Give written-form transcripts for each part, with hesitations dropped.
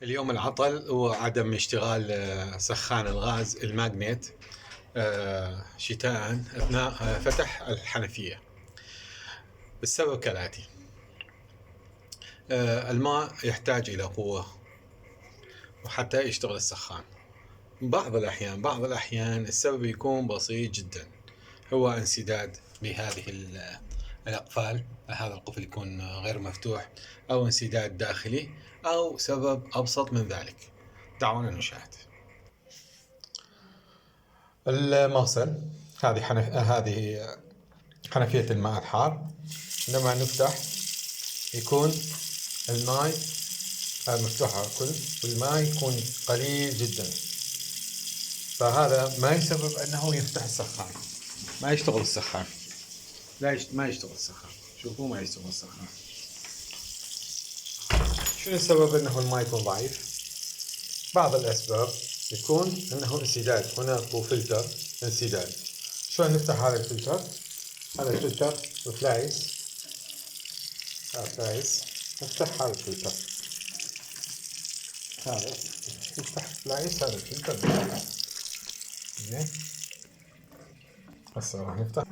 اليوم العطل وعدم اشتغال سخان الغاز الماجنيت شتاء أثناء فتح الحنفية. السبب كالآتي: الماء يحتاج إلى قوة وحتى يشتغل السخان. بعض الأحيان السبب يكون بسيط جدا، هو انسداد بهذه الأقفال، هذا القفل يكون غير مفتوح، أو انسداد داخلي، أو سبب أبسط من ذلك. دعونا نشاهد. المغسل، هذه حنفية الماء الحار. عندما نفتح يكون الماء مفتوح على الكل، والماء يكون قليل جدا، فهذا ما يسبب أنه يفتح السخان، ما يشتغل السخان. ما يشتغل السخان. شوفوا، ما يشتغل السخان. شنو السبب أنه الماء يكون ضعيف؟ بعض الأسباب يكون أنه انسداد، هناك فلتر انسداد. شلون نفتح هذا الفلتر؟ هذا الفلتر فلايس، نفتح هذا الفلتر، نفتح فلايس هذا الفلتر. زين، هسه راح نفتح.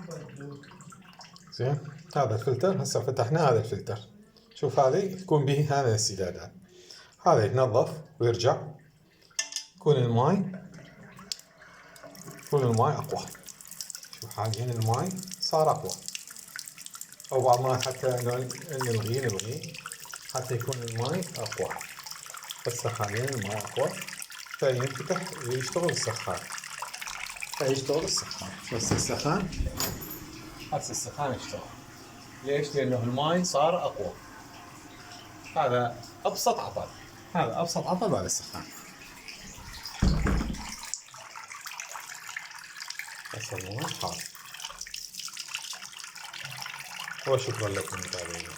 زين، هذا الفلتر هسه فتحنا هذا الفلتر. شوف، هذا يكون به هذا الانسدادات، هذا يتنظف ويرجع، يكون الماء أقوى. شوف حاليا الماء صار أقوى، أو بعض ما حتى نلغيه حتى يكون الماء أقوى. بس حاليا الماء أقوى، فينفتح ويشتغل السخان. بس السخان يشتغل. ليش؟ لأنه الماء صار أقوى. هذا أبسط عطل بعد السخان. بس الماء حار. وشكرا لكم متابعينا.